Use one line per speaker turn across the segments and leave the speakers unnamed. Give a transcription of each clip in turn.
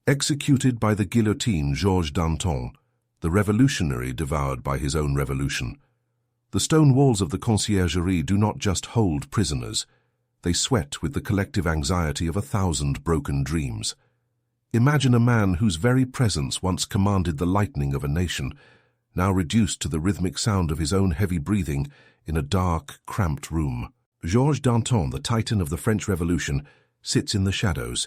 Executed by the guillotine, Georges Danton, the revolutionary devoured by his own revolution. The stone walls of the conciergerie do not just hold prisoners. They sweat with the collective anxiety of 1,000 broken dreams. Imagine a man whose very presence once commanded the lightning of a nation, now reduced to the rhythmic sound of his own heavy breathing in a dark, cramped room. Georges Danton, the titan of the French Revolution, sits in the shadows,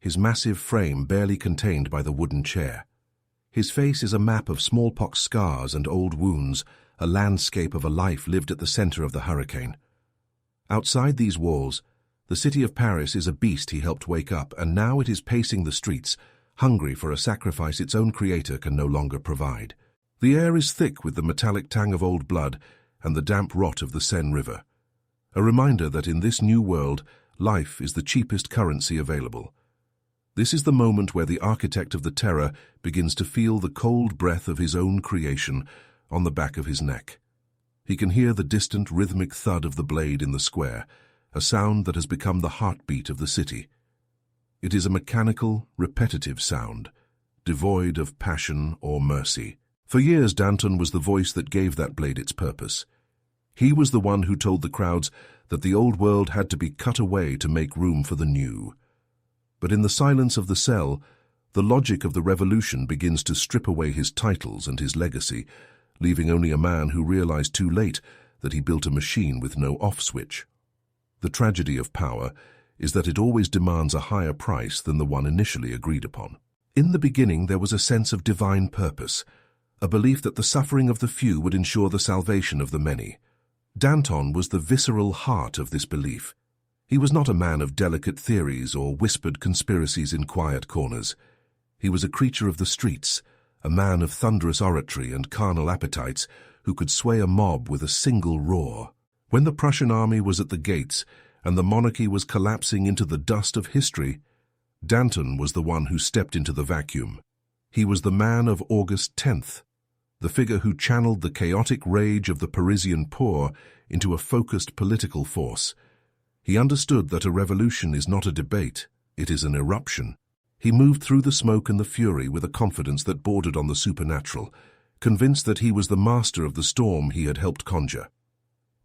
his massive frame barely contained by the wooden chair. His face is a map of smallpox scars and old wounds, a landscape of a life lived at the center of the hurricane. Outside these walls, the city of Paris is a beast he helped wake up, and now it is pacing the streets, hungry for a sacrifice its own creator can no longer provide. The air is thick with the metallic tang of old blood and the damp rot of the Seine River. A reminder that in this new world, life is the cheapest currency available. This is the moment where the architect of the terror begins to feel the cold breath of his own creation on the back of his neck. He can hear the distant rhythmic thud of the blade in the square, a sound that has become the heartbeat of the city. It is a mechanical, repetitive sound, devoid of passion or mercy. For years, Danton was the voice that gave that blade its purpose. He was the one who told the crowds that the old world had to be cut away to make room for the new. But in the silence of the cell, the logic of the revolution begins to strip away his titles and his legacy, leaving only a man who realized too late that he built a machine with no off switch. The tragedy of power is that it always demands a higher price than the one initially agreed upon. In the beginning, there was a sense of divine purpose, a belief that the suffering of the few would ensure the salvation of the many. Danton was the visceral heart of this belief. He was not a man of delicate theories or whispered conspiracies in quiet corners. He was a creature of the streets, a man of thunderous oratory and carnal appetites who could sway a mob with a single roar. When the Prussian army was at the gates and the monarchy was collapsing into the dust of history, Danton was the one who stepped into the vacuum. He was the man of August 10th, the figure who channeled the chaotic rage of the Parisian poor into a focused political force. He understood that a revolution is not a debate, it is an eruption. He moved through the smoke and the fury with a confidence that bordered on the supernatural, convinced that he was the master of the storm he had helped conjure.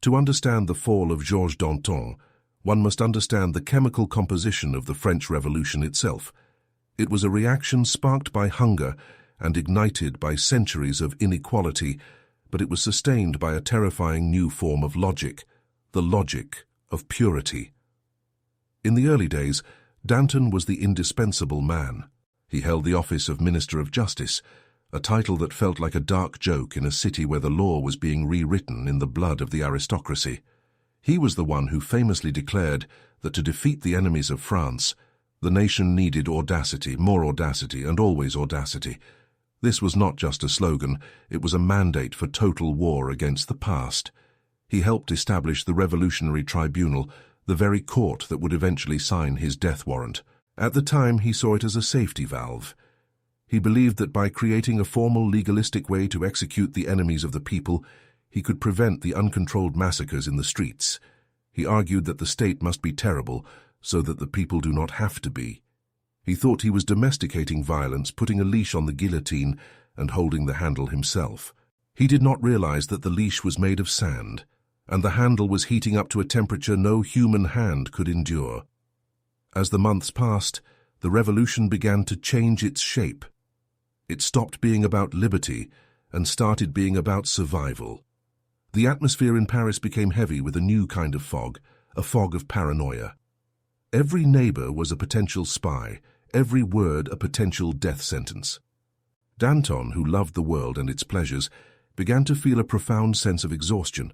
To understand the fall of Georges Danton, one must understand the chemical composition of the French Revolution itself. It was a reaction sparked by hunger and ignited by centuries of inequality, but it was sustained by a terrifying new form of logic, the logic of purity. In the early days, Danton was the indispensable man. He held the office of Minister of Justice, a title that felt like a dark joke in a city where the law was being rewritten in the blood of the aristocracy. He was the one who famously declared that to defeat the enemies of France, the nation needed audacity, more audacity, and always audacity. This was not just a slogan, it was a mandate for total war against the past. He helped establish the Revolutionary Tribunal, the very court that would eventually sign his death warrant. At the time, he saw it as a safety valve. He believed that by creating a formal legalistic way to execute the enemies of the people, he could prevent the uncontrolled massacres in the streets. He argued that the state must be terrible so that the people do not have to be. He thought he was domesticating violence, putting a leash on the guillotine and holding the handle himself. He did not realize that the leash was made of sand, and the handle was heating up to a temperature no human hand could endure. As the months passed, the revolution began to change its shape. It stopped being about liberty and started being about survival. The atmosphere in Paris became heavy with a new kind of fog, a fog of paranoia. Every neighbor was a potential spy, every word a potential death sentence. Danton, who loved the world and its pleasures, began to feel a profound sense of exhaustion.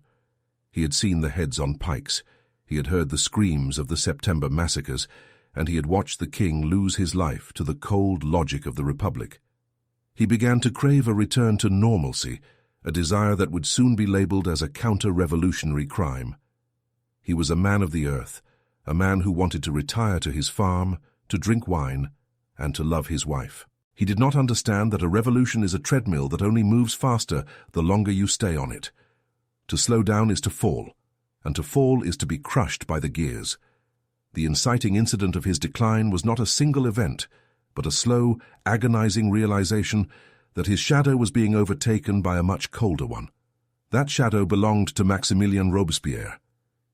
He had seen the heads on pikes, he had heard the screams of the September massacres, and he had watched the king lose his life to the cold logic of the Republic. He began to crave a return to normalcy, a desire that would soon be labeled as a counter-revolutionary crime. He was a man of the earth, a man who wanted to retire to his farm, to drink wine, and to love his wife. He did not understand that a revolution is a treadmill that only moves faster the longer you stay on it. To slow down is to fall, and to fall is to be crushed by the gears. The inciting incident of his decline was not a single event, but a slow, agonizing realization that his shadow was being overtaken by a much colder one. That shadow belonged to Maximilien Robespierre.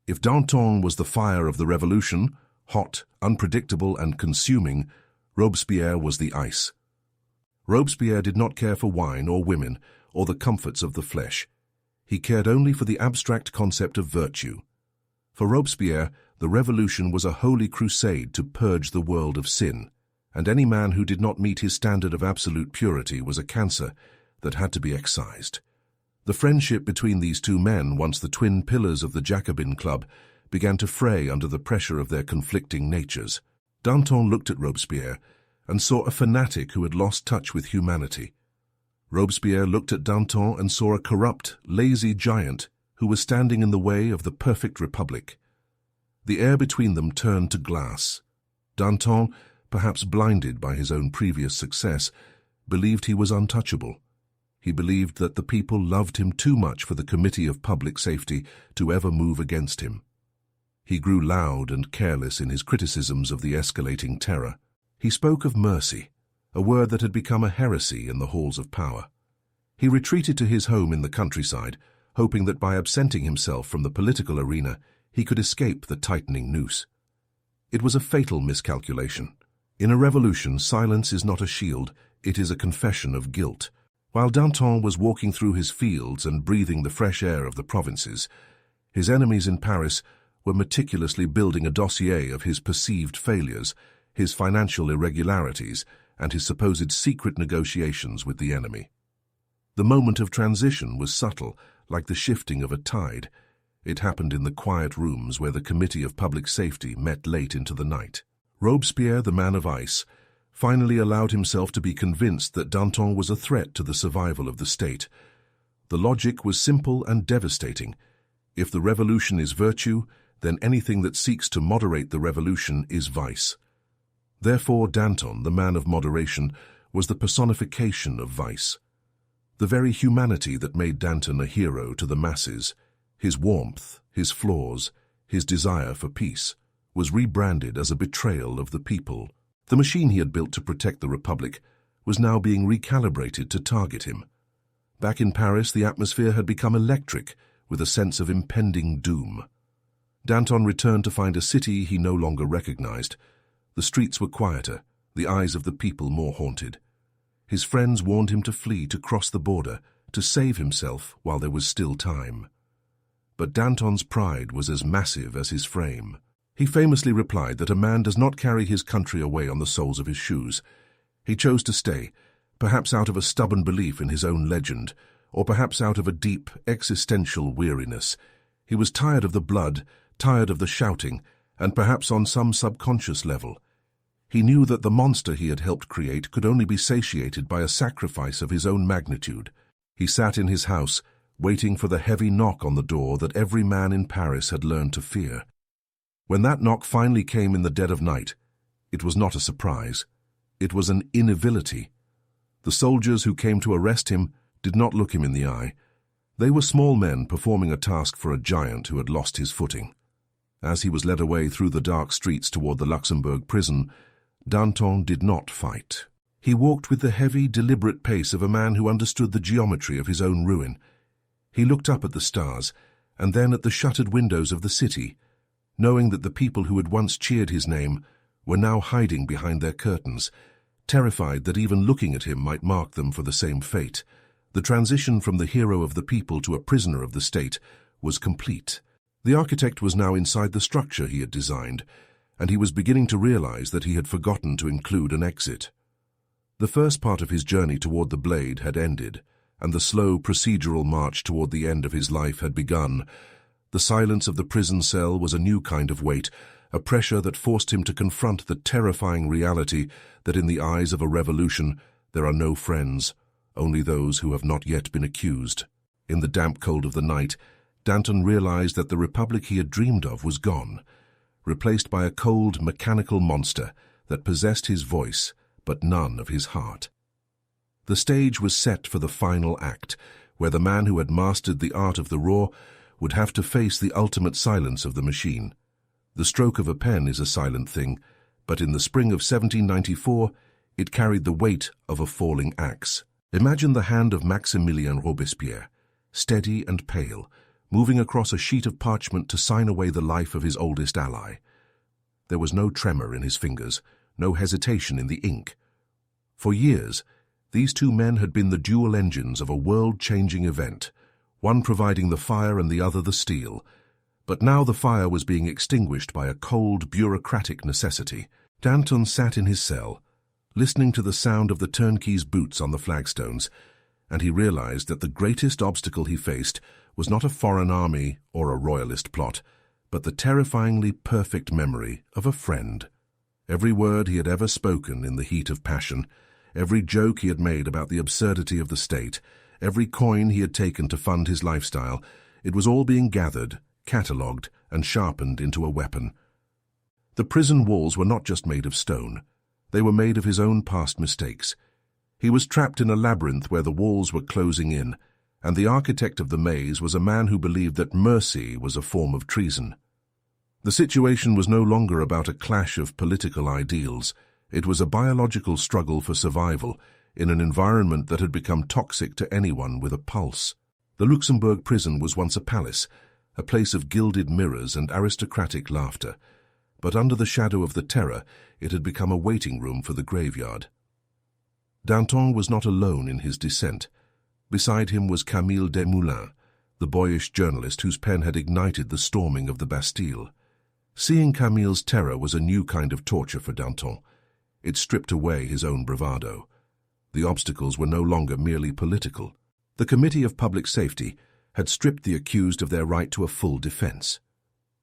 If Danton was the fire of the revolution, hot, unpredictable, and consuming, Robespierre was the ice. Robespierre did not care for wine or women or the comforts of the flesh. He cared only for the abstract concept of virtue. For Robespierre, the revolution was a holy crusade to purge the world of sin, and any man who did not meet his standard of absolute purity was a cancer that had to be excised. The friendship between these two men, once the twin pillars of the Jacobin Club, began to fray under the pressure of their conflicting natures. Danton looked at Robespierre and saw a fanatic who had lost touch with humanity. Robespierre looked at Danton and saw a corrupt, lazy giant who was standing in the way of the perfect republic. The air between them turned to glass. Danton, perhaps blinded by his own previous success, believed he was untouchable. He believed that the people loved him too much for the Committee of Public Safety to ever move against him. He grew loud and careless in his criticisms of the escalating terror. He spoke of mercy, a word that had become a heresy in the halls of power. He retreated to his home in the countryside, hoping that by absenting himself from the political arena, he could escape the tightening noose. It was a fatal miscalculation. In a revolution, silence is not a shield, it is a confession of guilt. While Danton was walking through his fields and breathing the fresh air of the provinces, his enemies in Paris were meticulously building a dossier of his perceived failures, his financial irregularities, and his supposed secret negotiations with the enemy. The moment of transition was subtle, like the shifting of a tide. It happened in the quiet rooms where the Committee of Public Safety met late into the night. Robespierre, the man of ice, finally allowed himself to be convinced that Danton was a threat to the survival of the state. The logic was simple and devastating. If the revolution is virtue, then anything that seeks to moderate the revolution is vice. Therefore, Danton, the man of moderation, was the personification of vice. The very humanity that made Danton a hero to the masses, his warmth, his flaws, his desire for peace, was rebranded as a betrayal of the people. The machine he had built to protect the Republic was now being recalibrated to target him. Back in Paris, the atmosphere had become electric, with a sense of impending doom. Danton returned to find a city he no longer recognized. The streets were quieter, the eyes of the people more haunted. His friends warned him to flee, to cross the border, to save himself while there was still time. But Danton's pride was as massive as his frame. He famously replied that a man does not carry his country away on the soles of his shoes. He chose to stay, perhaps out of a stubborn belief in his own legend, or perhaps out of a deep, existential weariness. He was tired of the blood, tired of the shouting, and perhaps on some subconscious level. He knew that the monster he had helped create could only be satiated by a sacrifice of his own magnitude. He sat in his house, waiting for the heavy knock on the door that every man in Paris had learned to fear. When that knock finally came in the dead of night, it was not a surprise. It was an inability. The soldiers who came to arrest him did not look him in the eye. They were small men performing a task for a giant who had lost his footing. As he was led away through the dark streets toward the Luxembourg prison, Danton did not fight. He walked with the heavy, deliberate pace of a man who understood the geometry of his own ruin. He looked up at the stars, and then at the shuttered windows of the city, knowing that the people who had once cheered his name were now hiding behind their curtains, terrified that even looking at him might mark them for the same fate. The transition from the hero of the people to a prisoner of the state was complete. The architect was now inside the structure he had designed, and he was beginning to realize that he had forgotten to include an exit. The first part of his journey toward the blade had ended, and the slow procedural march toward the end of his life had begun. The silence of the prison cell was a new kind of weight, a pressure that forced him to confront the terrifying reality that in the eyes of a revolution there are no friends, only those who have not yet been accused. In the damp cold of the night, Danton realized that the republic he had dreamed of was gone, replaced by a cold, mechanical monster that possessed his voice but none of his heart. The stage was set for the final act, where the man who had mastered the art of the roar would have to face the ultimate silence of the machine. The stroke of a pen is a silent thing, but in the spring of 1794, It carried the weight of a falling axe. Imagine the hand of Maximilien Robespierre, steady and pale, moving across a sheet of parchment to sign away the life of his oldest ally. There was no tremor in his fingers, no hesitation in the ink. For years, these two men had been the dual engines of a world-changing event, one providing the fire and the other the steel. But now the fire was being extinguished by a cold, bureaucratic necessity. Danton sat in his cell, listening to the sound of the turnkey's boots on the flagstones, and he realized that the greatest obstacle he faced was not a foreign army or a royalist plot, but the terrifyingly perfect memory of a friend. Every word he had ever spoken in the heat of passion, every joke he had made about the absurdity of the state, every coin he had taken to fund his lifestyle, it was all being gathered, catalogued, and sharpened into a weapon. The prison walls were not just made of stone. They were made of his own past mistakes. He was trapped in a labyrinth where the walls were closing in, and the architect of the maze was a man who believed that mercy was a form of treason. The situation was no longer about a clash of political ideals. It was a biological struggle for survival in an environment that had become toxic to anyone with a pulse. The Luxembourg prison was once a palace, a place of gilded mirrors and aristocratic laughter, but under the shadow of the terror, it had become a waiting room for the graveyard. Danton was not alone in his descent. Beside him was Camille Desmoulins, the boyish journalist whose pen had ignited the storming of the Bastille. Seeing Camille's terror was a new kind of torture for Danton. It stripped away his own bravado. The obstacles were no longer merely political. The Committee of Public Safety had stripped the accused of their right to a full defense.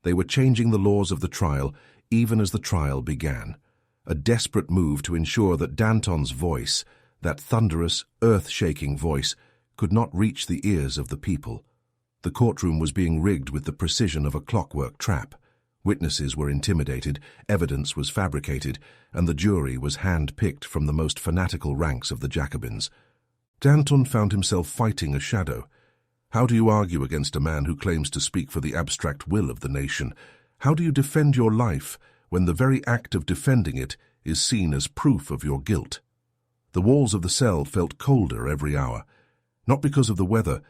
They were changing the laws of the trial even as the trial began, a desperate move to ensure that Danton's voice, that thunderous, earth-shaking voice, could not reach the ears of the people. The courtroom was being rigged with the precision of a clockwork trap. Witnesses were intimidated, evidence was fabricated, and the jury was hand-picked from the most fanatical ranks of the Jacobins. Danton found himself fighting a shadow. How do you argue against a man who claims to speak for the abstract will of the nation? How do you defend your life when the very act of defending it is seen as proof of your guilt? The walls of the cell felt colder every hour, not because of the weather,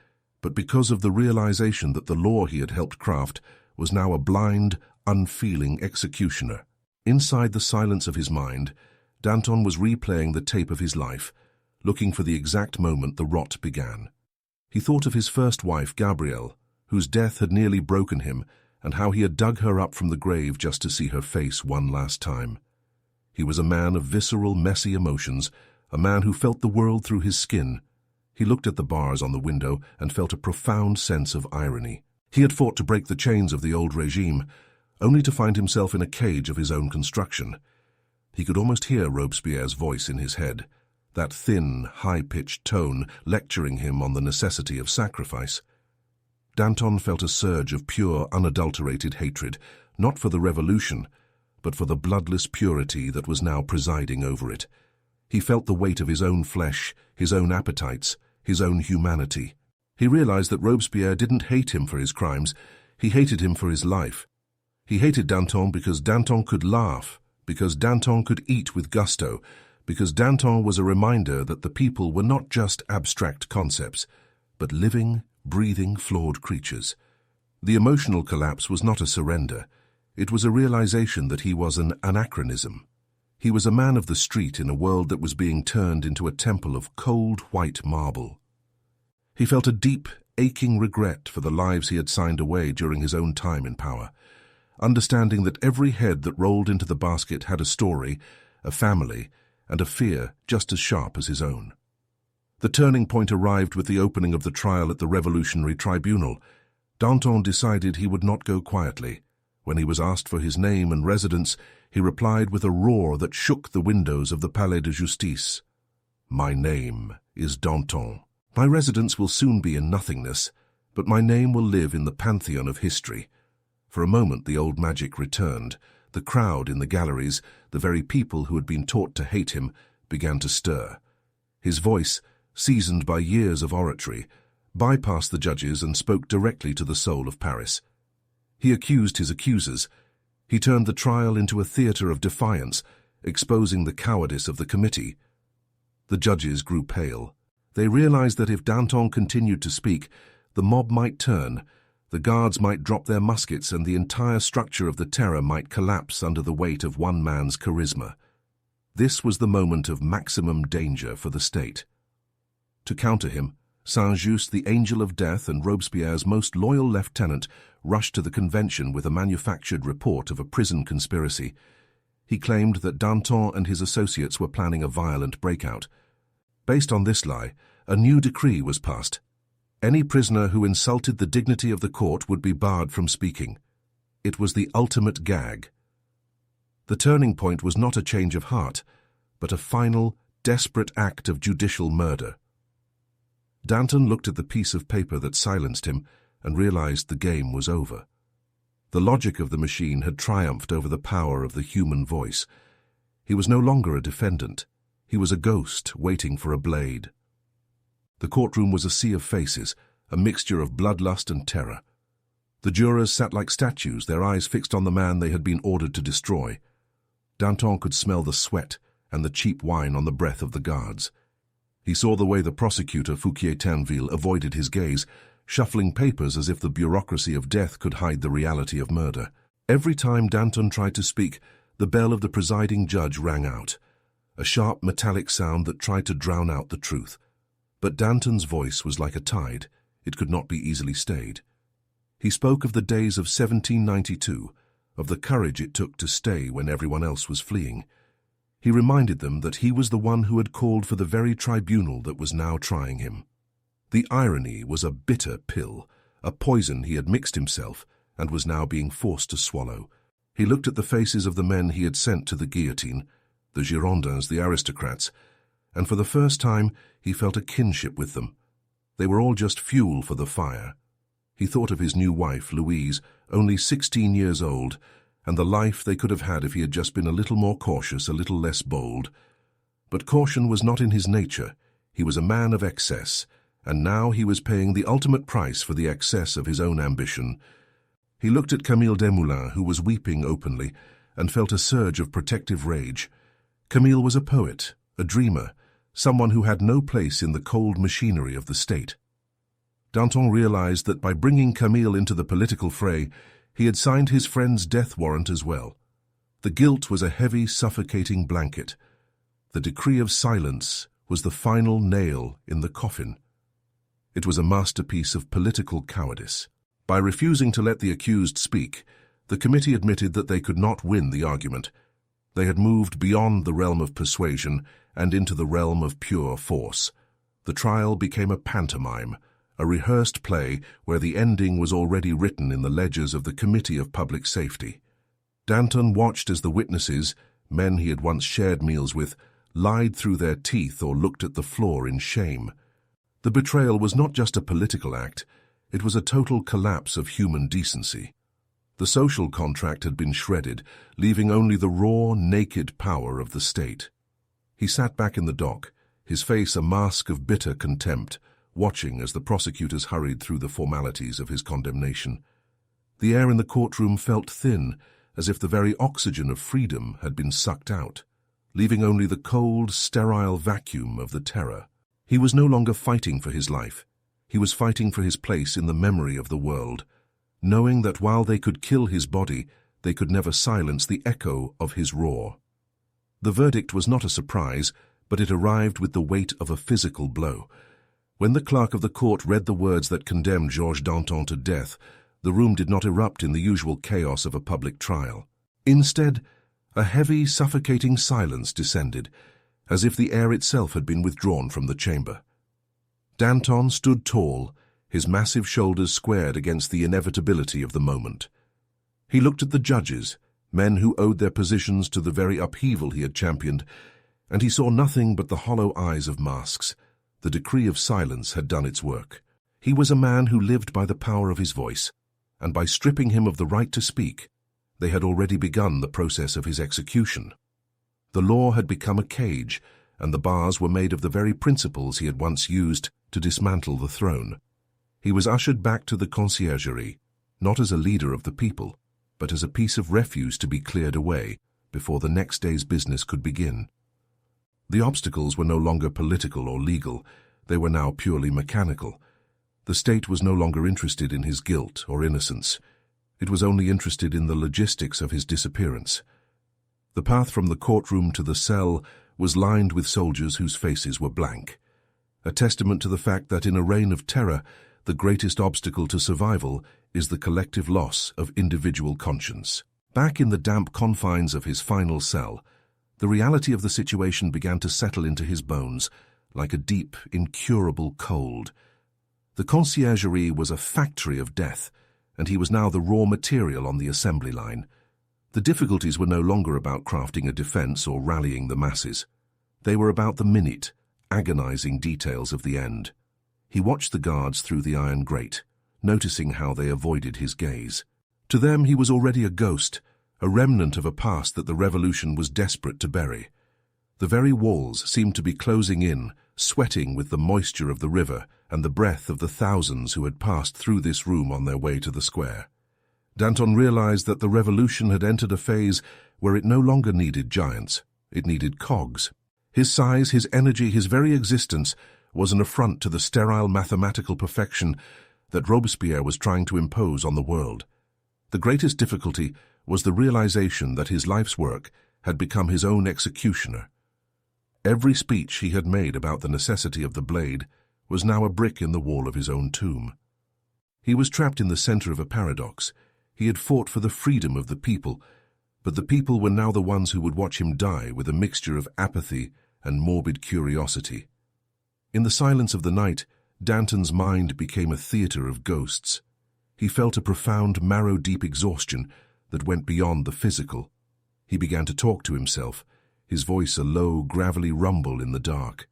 but because of the realization that the law he had helped craft was now a blind, unfeeling executioner. Inside the silence of his mind, Danton was replaying the tape of his life, looking for the exact moment the rot began. He thought of his first wife, Gabrielle, whose death had nearly broken him, and how he had dug her up from the grave just to see her face one last time. He was a man of visceral, messy emotions, a man who felt the world through his skin. He looked at the bars on the window and felt a profound sense of irony. He had fought to break the chains of the old regime, only to find himself in a cage of his own construction. He could almost hear Robespierre's voice in his head, that thin, high-pitched tone lecturing him on the necessity of sacrifice. Danton felt a surge of pure, unadulterated hatred, not for the revolution, but for the bloodless purity that was now presiding over it. He felt the weight of his own flesh, his own appetites, his own humanity. He realized that Robespierre didn't hate him for his crimes, he hated him for his life. He hated Danton because Danton could laugh, because Danton could eat with gusto, because Danton was a reminder that the people were not just abstract concepts, but living, breathing, flawed creatures. The emotional collapse was not a surrender. It was a realization that he was an anachronism. He was a man of the street in a world that was being turned into a temple of cold white marble. He felt a deep, aching regret for the lives he had signed away during his own time in power, understanding that every head that rolled into the basket had a story, a family, and a fear just as sharp as his own. The turning point arrived with the opening of the trial at the Revolutionary Tribunal. Danton decided he would not go quietly. When he was asked for his name and residence, he replied with a roar that shook the windows of the Palais de Justice. "My name is Danton. My residence will soon be in nothingness, but my name will live in the pantheon of history." For a moment the old magic returned. The crowd in the galleries, the very people who had been taught to hate him, began to stir. His voice, seasoned by years of oratory, bypassed the judges and spoke directly to the soul of Paris. He accused his accusers. He turned the trial into a theater of defiance, exposing the cowardice of the committee. The judges grew pale. They realized that if Danton continued to speak, the mob might turn, the guards might drop their muskets, and the entire structure of the terror might collapse under the weight of one man's charisma. This was the moment of maximum danger for the state. To counter him, Saint-Just, the angel of death and Robespierre's most loyal lieutenant, rushed to the convention with a manufactured report of a prison conspiracy. He claimed that Danton and his associates were planning a violent breakout. Based on this lie, a new decree was passed. Any prisoner who insulted the dignity of the court would be barred from speaking. It was the ultimate gag. The turning point was not a change of heart, but a final, desperate act of judicial murder. Danton looked at the piece of paper that silenced him and realized the game was over. The logic of the machine had triumphed over the power of the human voice. He was no longer a defendant. He was a ghost waiting for a blade. The courtroom was a sea of faces, a mixture of bloodlust and terror. The jurors sat like statues, their eyes fixed on the man they had been ordered to destroy. Danton could smell the sweat and the cheap wine on the breath of the guards. He saw the way the prosecutor, Fouquier-Tinville, avoided his gaze, shuffling papers as if the bureaucracy of death could hide the reality of murder. Every time Danton tried to speak, the bell of the presiding judge rang out, a sharp metallic sound that tried to drown out the truth. But Danton's voice was like a tide. It could not be easily stayed. He spoke of the days of 1792, of the courage it took to stay when everyone else was fleeing. He reminded them that he was the one who had called for the very tribunal that was now trying him. The irony was a bitter pill, a poison he had mixed himself and was now being forced to swallow. He looked at the faces of the men he had sent to the guillotine, the Girondins, the aristocrats, and for the first time he felt a kinship with them. They were all just fuel for the fire. He thought of his new wife, Louise, only 16 years old, and the life they could have had if he had just been a little more cautious, a little less bold. But caution was not in his nature. He was a man of excess, and now he was paying the ultimate price for the excess of his own ambition. He looked at Camille Desmoulins, who was weeping openly, and felt a surge of protective rage. Camille was a poet, a dreamer, someone who had no place in the cold machinery of the state. Danton realized that by bringing Camille into the political fray, he had signed his friend's death warrant as well. The guilt was a heavy, suffocating blanket. The decree of silence was the final nail in the coffin. It was a masterpiece of political cowardice. By refusing to let the accused speak, the committee admitted that they could not win the argument. They had moved beyond the realm of persuasion and into the realm of pure force. The trial became a pantomime, a rehearsed play where the ending was already written in the ledgers of the Committee of Public Safety. Danton watched as the witnesses, men he had once shared meals with, lied through their teeth or looked at the floor in shame. The betrayal was not just a political act, it was a total collapse of human decency. The social contract had been shredded, leaving only the raw, naked power of the state. He sat back in the dock, his face a mask of bitter contempt, watching as the prosecutors hurried through the formalities of his condemnation. The air in the courtroom felt thin, as if the very oxygen of freedom had been sucked out, leaving only the cold, sterile vacuum of the terror. He was no longer fighting for his life. He was fighting for his place in the memory of the world, knowing that while they could kill his body, they could never silence the echo of his roar. The verdict was not a surprise, but it arrived with the weight of a physical blow. When the clerk of the court read the words that condemned Georges Danton to death, the room did not erupt in the usual chaos of a public trial. Instead, a heavy, suffocating silence descended, as if the air itself had been withdrawn from the chamber. Danton stood tall, his massive shoulders squared against the inevitability of the moment. He looked at the judges, men who owed their positions to the very upheaval he had championed, and he saw nothing but the hollow eyes of masks. The decree of silence had done its work. He was a man who lived by the power of his voice, and by stripping him of the right to speak, they had already begun the process of his execution. The law had become a cage, and the bars were made of the very principles he had once used to dismantle the throne. He was ushered back to the conciergerie, not as a leader of the people, but as a piece of refuse to be cleared away, before the next day's business could begin. The obstacles were no longer political or legal, they were now purely mechanical. The state was no longer interested in his guilt or innocence. It was only interested in the logistics of his disappearance. The path from the courtroom to the cell was lined with soldiers whose faces were blank, a testament to the fact that in a reign of terror, the greatest obstacle to survival is the collective loss of individual conscience. Back in the damp confines of his final cell, the reality of the situation began to settle into his bones like a deep, incurable cold. The conciergerie was a factory of death, and he was now the raw material on the assembly line. The difficulties were no longer about crafting a defense or rallying the masses. They were about the minute, agonizing details of the end. He watched the guards through the iron grate, noticing how they avoided his gaze. To them he was already a ghost, a remnant of a past that the revolution was desperate to bury. The very walls seemed to be closing in, sweating with the moisture of the river and the breath of the thousands who had passed through this room on their way to the square. Danton realized that the revolution had entered a phase where it no longer needed giants, it needed cogs. His size, his energy, his very existence was an affront to the sterile mathematical perfection that Robespierre was trying to impose on the world. The greatest difficulty was the realization that his life's work had become his own executioner. Every speech he had made about the necessity of the blade was now a brick in the wall of his own tomb. He was trapped in the center of a paradox. He had fought for the freedom of the people, but the people were now the ones who would watch him die with a mixture of apathy and morbid curiosity. In the silence of the night, Danton's mind became a theater of ghosts. He felt a profound, marrow-deep exhaustion that went beyond the physical. He began to talk to himself, his voice a low, gravelly rumble in the dark.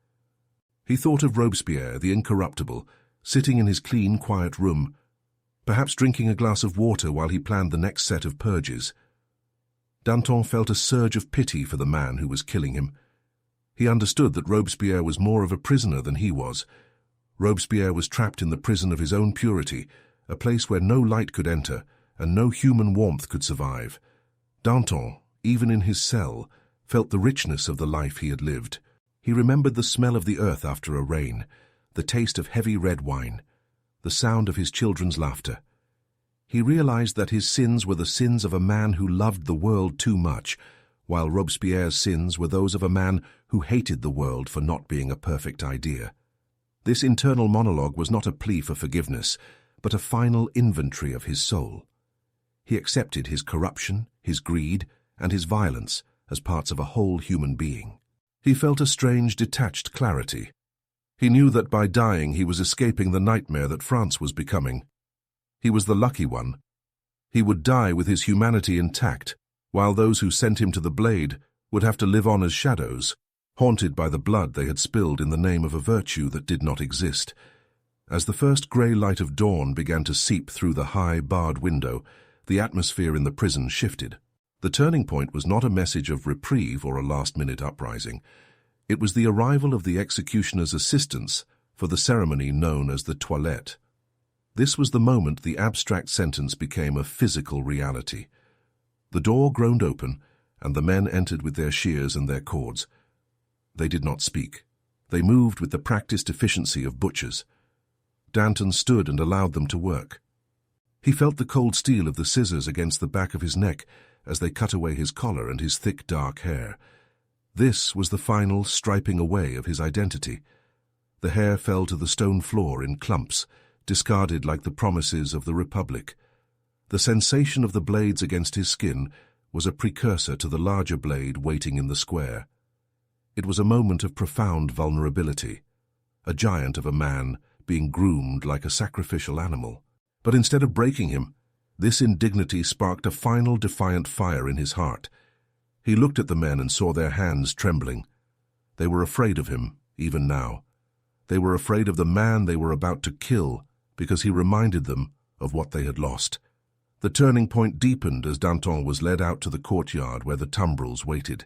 He thought of Robespierre, the incorruptible, sitting in his clean, quiet room, perhaps drinking a glass of water while he planned the next set of purges. Danton felt a surge of pity for the man who was killing him. He understood that Robespierre was more of a prisoner than he was. Robespierre was trapped in the prison of his own purity, a place where no light could enter and no human warmth could survive. Danton, even in his cell, felt the richness of the life he had lived. He remembered the smell of the earth after a rain, the taste of heavy red wine, the sound of his children's laughter. He realized that his sins were the sins of a man who loved the world too much, while Robespierre's sins were those of a man who hated the world for not being a perfect idea. This internal monologue was not a plea for forgiveness, but a final inventory of his soul. He accepted his corruption, his greed, and his violence as parts of a whole human being. He felt a strange, detached clarity. He knew that by dying he was escaping the nightmare that France was becoming. He was the lucky one. He would die with his humanity intact, while those who sent him to the blade would have to live on as shadows, haunted by the blood they had spilled in the name of a virtue that did not exist. As the first grey light of dawn began to seep through the high, barred window, the atmosphere in the prison shifted. The turning point was not a message of reprieve or a last-minute uprising. It was the arrival of the executioner's assistants for the ceremony known as the toilette. This was the moment the abstract sentence became a physical reality. The door groaned open, and the men entered with their shears and their cords. They did not speak. They moved with the practiced efficiency of butchers. Danton stood and allowed them to work. He felt the cold steel of the scissors against the back of his neck as they cut away his collar and his thick dark hair. This was the final striping away of his identity. The hair fell to the stone floor in clumps, discarded like the promises of the Republic. The sensation of the blades against his skin was a precursor to the larger blade waiting in the square. It was a moment of profound vulnerability, a giant of a man being groomed like a sacrificial animal. But instead of breaking him, this indignity sparked a final defiant fire in his heart. He looked at the men and saw their hands trembling. They were afraid of him, even now. They were afraid of the man they were about to kill because he reminded them of what they had lost. The turning point deepened as Danton was led out to the courtyard where the tumbrils waited.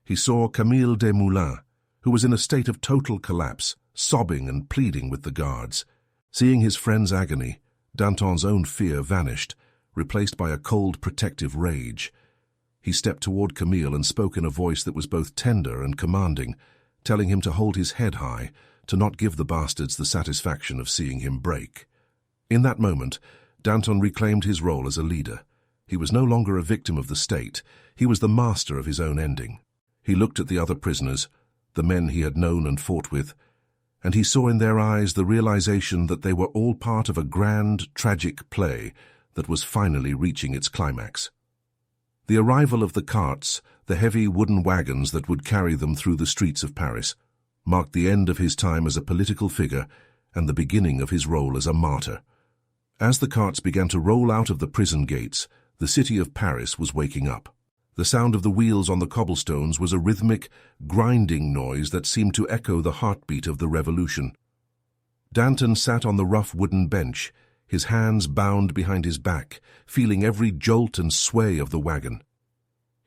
He saw Camille Desmoulins, who was in a state of total collapse, sobbing and pleading with the guards. Seeing his friend's agony, Danton's own fear vanished, replaced by a cold, protective rage. He stepped toward Camille and spoke in a voice that was both tender and commanding, telling him to hold his head high, to not give the bastards the satisfaction of seeing him break. In that moment, Danton reclaimed his role as a leader. He was no longer a victim of the state. He was the master of his own ending. He looked at the other prisoners, the men he had known and fought with, and he saw in their eyes the realization that they were all part of a grand, tragic play that was finally reaching its climax. The arrival of the carts, the heavy wooden wagons that would carry them through the streets of Paris, marked the end of his time as a political figure and the beginning of his role as a martyr. As the carts began to roll out of the prison gates, the city of Paris was waking up. The sound of the wheels on the cobblestones was a rhythmic, grinding noise that seemed to echo the heartbeat of the revolution. Danton sat on the rough wooden bench, his hands bound behind his back, feeling every jolt and sway of the wagon.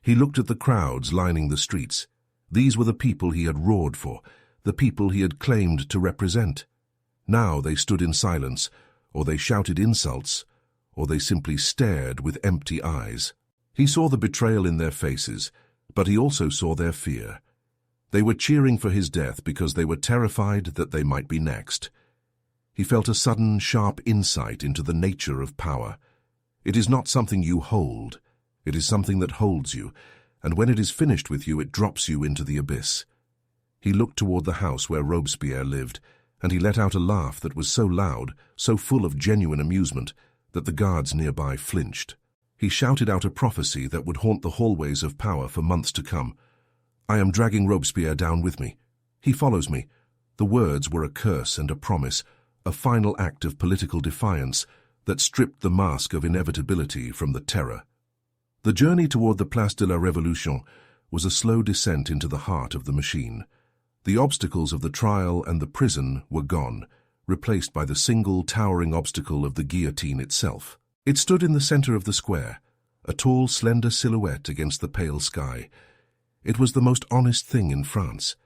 He looked at the crowds lining the streets. These were the people he had roared for, the people he had claimed to represent. Now they stood in silence, or they shouted insults, or they simply stared with empty eyes. He saw the betrayal in their faces, but he also saw their fear. They were cheering for his death because they were terrified that they might be next. He felt a sudden, sharp insight into the nature of power. It is not something you hold. It is something that holds you, and when it is finished with you, it drops you into the abyss. He looked toward the house where Robespierre lived, and he let out a laugh that was so loud, so full of genuine amusement, that the guards nearby flinched. He shouted out a prophecy that would haunt the hallways of power for months to come. "I am dragging Robespierre down with me. He follows me." The words were a curse and a promise, a final act of political defiance that stripped the mask of inevitability from the terror. The journey toward the Place de la Révolution was a slow descent into the heart of the machine. The obstacles of the trial and the prison were gone, replaced by the single towering obstacle of the guillotine itself. It stood in the center of the square, a tall, slender silhouette against the pale sky. It was the most honest thing in France.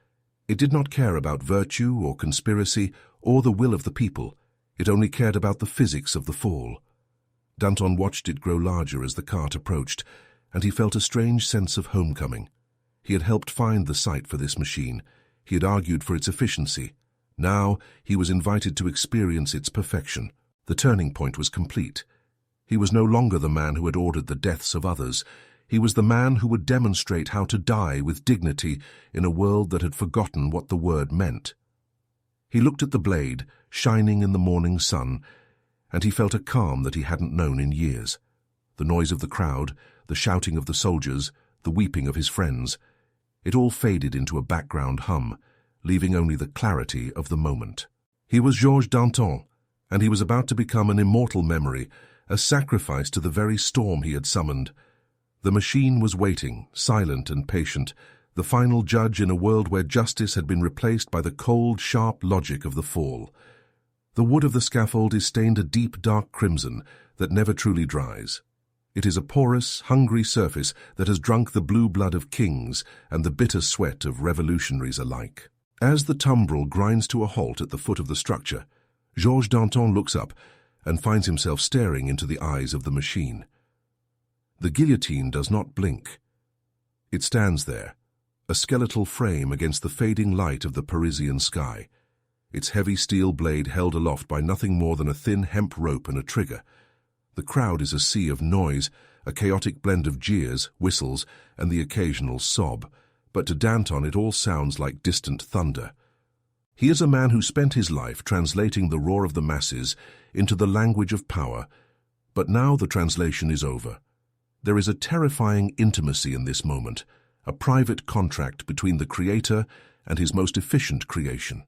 It did not care about virtue or conspiracy or the will of the people. It only cared about the physics of the fall. Danton watched it grow larger as the cart approached, and he felt a strange sense of homecoming. He had helped find the site for this machine. He had argued for its efficiency. Now he was invited to experience its perfection. The turning point was complete. He was no longer the man who had ordered the deaths of others. He was the man who would demonstrate how to die with dignity in a world that had forgotten what the word meant. He looked at the blade, shining in the morning sun, and he felt a calm that he hadn't known in years. The noise of the crowd, the shouting of the soldiers, the weeping of his friends, it all faded into a background hum, leaving only the clarity of the moment. He was Georges Danton, and he was about to become an immortal memory, a sacrifice to the very storm he had summoned. The machine was waiting, silent and patient, the final judge in a world where justice had been replaced by the cold, sharp logic of the fall. The wood of the scaffold is stained a deep, dark crimson that never truly dries. It is a porous, hungry surface that has drunk the blue blood of kings and the bitter sweat of revolutionaries alike. As the tumbril grinds to a halt at the foot of the structure, Georges Danton looks up and finds himself staring into the eyes of the machine. The guillotine does not blink. It stands there, a skeletal frame against the fading light of the Parisian sky, its heavy steel blade held aloft by nothing more than a thin hemp rope and a trigger. The crowd is a sea of noise, a chaotic blend of jeers, whistles, and the occasional sob, but to Danton it all sounds like distant thunder. He is a man who spent his life translating the roar of the masses into the language of power, but now the translation is over. There is a terrifying intimacy in this moment, a private contract between the creator and his most efficient creation.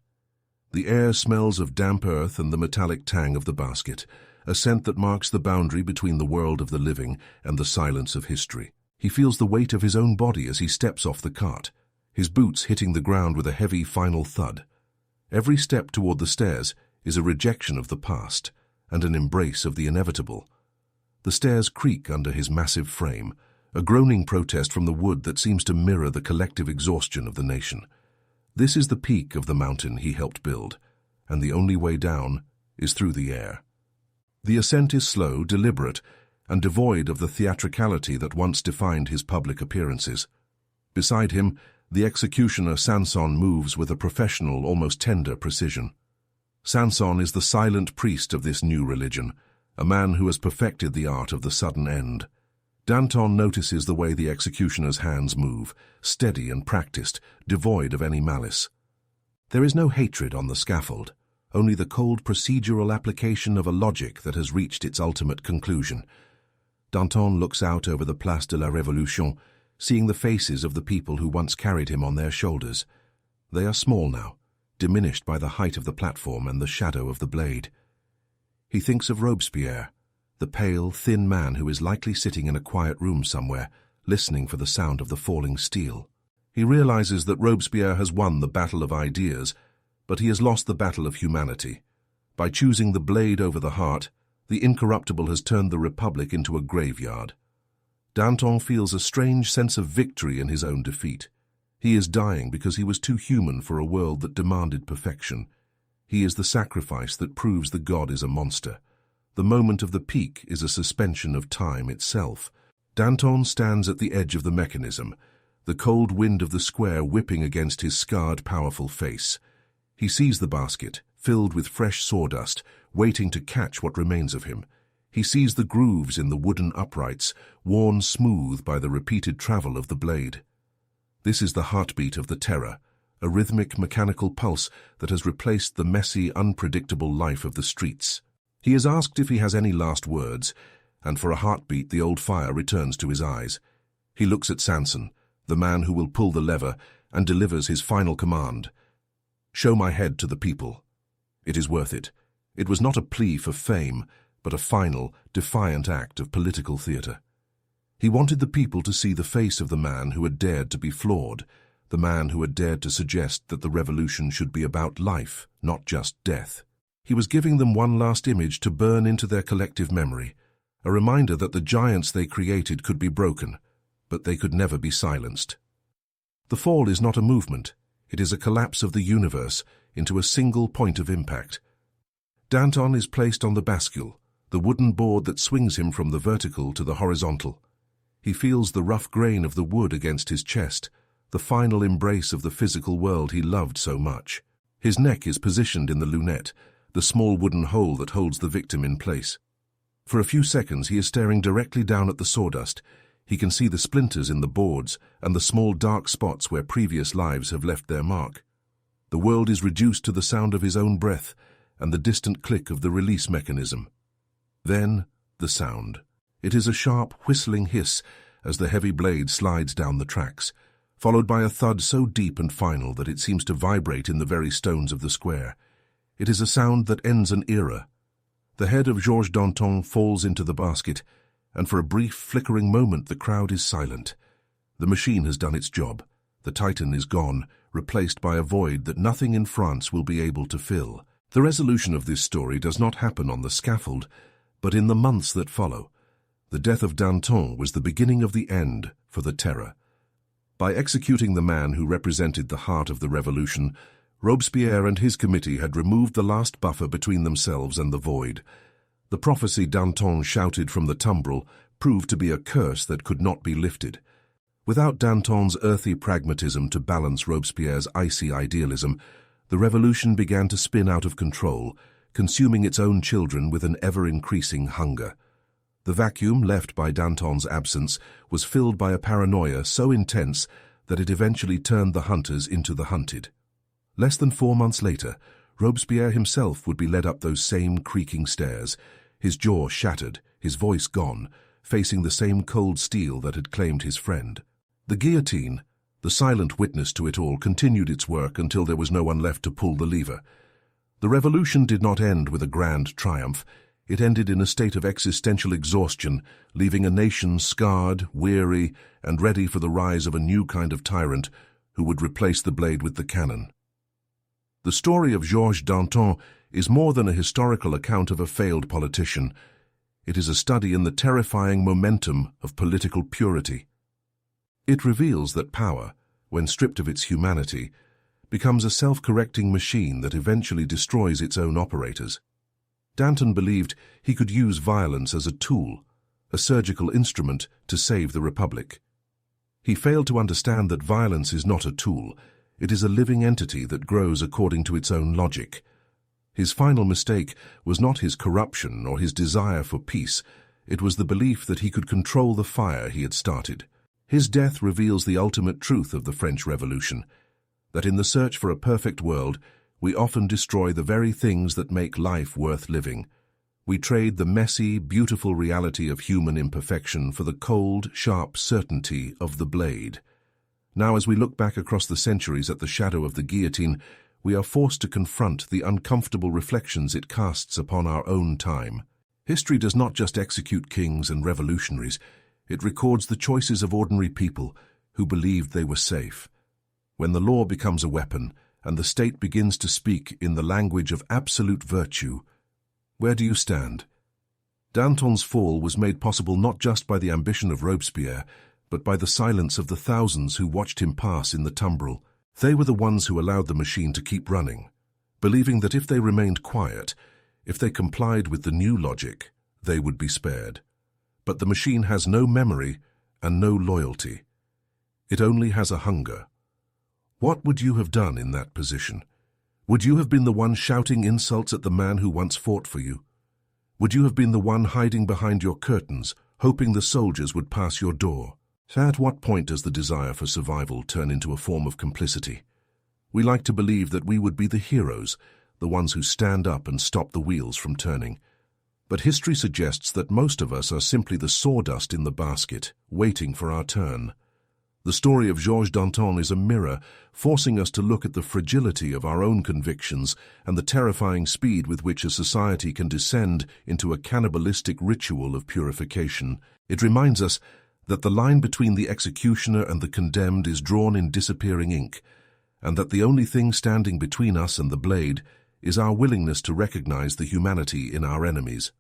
The air smells of damp earth and the metallic tang of the basket, a scent that marks the boundary between the world of the living and the silence of history. He feels the weight of his own body as he steps off the cart, his boots hitting the ground with a heavy final thud. Every step toward the stairs is a rejection of the past and an embrace of the inevitable. The stairs creak under his massive frame, a groaning protest from the wood that seems to mirror the collective exhaustion of the nation. This is the peak of the mountain he helped build, and the only way down is through the air. The ascent is slow, deliberate, and devoid of the theatricality that once defined his public appearances. Beside him, the executioner Sanson moves with a professional, almost tender precision. Sanson is the silent priest of this new religion, a man who has perfected the art of the sudden end. Danton notices the way the executioner's hands move, steady and practiced, devoid of any malice. There is no hatred on the scaffold, only the cold procedural application of a logic that has reached its ultimate conclusion. Danton looks out over the Place de la Révolution, seeing the faces of the people who once carried him on their shoulders. They are small now, diminished by the height of the platform and the shadow of the blade. He thinks of Robespierre, the pale, thin man who is likely sitting in a quiet room somewhere, listening for the sound of the falling steel. He realizes that Robespierre has won the battle of ideas, but he has lost the battle of humanity. By choosing the blade over the heart, the incorruptible has turned the Republic into a graveyard. Danton feels a strange sense of victory in his own defeat. He is dying because he was too human for a world that demanded perfection. He is the sacrifice that proves the god is a monster. The moment of the peak is a suspension of time itself. Danton stands at the edge of the mechanism, the cold wind of the square whipping against his scarred, powerful face. He sees the basket, filled with fresh sawdust, waiting to catch what remains of him. He sees the grooves in the wooden uprights, worn smooth by the repeated travel of the blade. This is the heartbeat of the terror, a rhythmic mechanical pulse that has replaced the messy, unpredictable life of the streets. He is asked if he has any last words, and for a heartbeat the old fire returns to his eyes. He looks at Sanson, the man who will pull the lever, and delivers his final command. "Show my head to the people." It is worth it. It was not a plea for fame, but a final, defiant act of political theatre. He wanted the people to see the face of the man who had dared to be flawed, the man who had dared to suggest that the revolution should be about life, not just death. He was giving them one last image to burn into their collective memory, a reminder that the giants they created could be broken, but they could never be silenced. The fall is not a movement. It is a collapse of the universe into a single point of impact. Danton is placed on the bascule, the wooden board that swings him from the vertical to the horizontal. He feels the rough grain of the wood against his chest, the final embrace of the physical world he loved so much. His neck is positioned in the lunette, the small wooden hole that holds the victim in place. For a few seconds he is staring directly down at the sawdust. He can see the splinters in the boards and the small dark spots where previous lives have left their mark. The world is reduced to the sound of his own breath and the distant click of the release mechanism. Then, the sound. It is a sharp, whistling hiss as the heavy blade slides down the tracks, followed by a thud so deep and final that it seems to vibrate in the very stones of the square. It is a sound that ends an era. The head of Georges Danton falls into the basket, and for a brief, flickering moment the crowd is silent. The machine has done its job. The Titan is gone, replaced by a void that nothing in France will be able to fill. The resolution of this story does not happen on the scaffold, but in the months that follow. The death of Danton was the beginning of the end for the terror. By executing the man who represented the heart of the revolution, Robespierre and his committee had removed the last buffer between themselves and the void. The prophecy Danton shouted from the tumbril proved to be a curse that could not be lifted. Without Danton's earthy pragmatism to balance Robespierre's icy idealism, the revolution began to spin out of control, consuming its own children with an ever-increasing hunger. The vacuum left by Danton's absence was filled by a paranoia so intense that it eventually turned the hunters into the hunted. Less than 4 months later, Robespierre himself would be led up those same creaking stairs, his jaw shattered, his voice gone, facing the same cold steel that had claimed his friend. The guillotine, the silent witness to it all, continued its work until there was no one left to pull the lever. The revolution did not end with a grand triumph. It ended in a state of existential exhaustion, leaving a nation scarred, weary, and ready for the rise of a new kind of tyrant who would replace the blade with the cannon. The story of Georges Danton is more than a historical account of a failed politician. It is a study in the terrifying momentum of political purity. It reveals that power, when stripped of its humanity, becomes a self-correcting machine that eventually destroys its own operators. Danton believed he could use violence as a tool, a surgical instrument to save the Republic. He failed to understand that violence is not a tool, it is a living entity that grows according to its own logic. His final mistake was not his corruption or his desire for peace, it was the belief that he could control the fire he had started. His death reveals the ultimate truth of the French Revolution, that in the search for a perfect world, we often destroy the very things that make life worth living. We trade the messy, beautiful reality of human imperfection for the cold, sharp certainty of the blade. Now, as we look back across the centuries at the shadow of the guillotine, we are forced to confront the uncomfortable reflections it casts upon our own time. History does not just execute kings and revolutionaries, it records the choices of ordinary people who believed they were safe. When the law becomes a weapon and the state begins to speak in the language of absolute virtue, where do you stand? Danton's fall was made possible not just by the ambition of Robespierre, but by the silence of the thousands who watched him pass in the tumbril. They were the ones who allowed the machine to keep running, believing that if they remained quiet, if they complied with the new logic, they would be spared. But the machine has no memory and no loyalty. It only has a hunger. What would you have done in that position? Would you have been the one shouting insults at the man who once fought for you? Would you have been the one hiding behind your curtains, hoping the soldiers would pass your door? At what point does the desire for survival turn into a form of complicity? We like to believe that we would be the heroes, the ones who stand up and stop the wheels from turning. But history suggests that most of us are simply the sawdust in the basket, waiting for our turn. The story of Georges Danton is a mirror, forcing us to look at the fragility of our own convictions and the terrifying speed with which a society can descend into a cannibalistic ritual of purification. It reminds us that the line between the executioner and the condemned is drawn in disappearing ink, and that the only thing standing between us and the blade is our willingness to recognize the humanity in our enemies.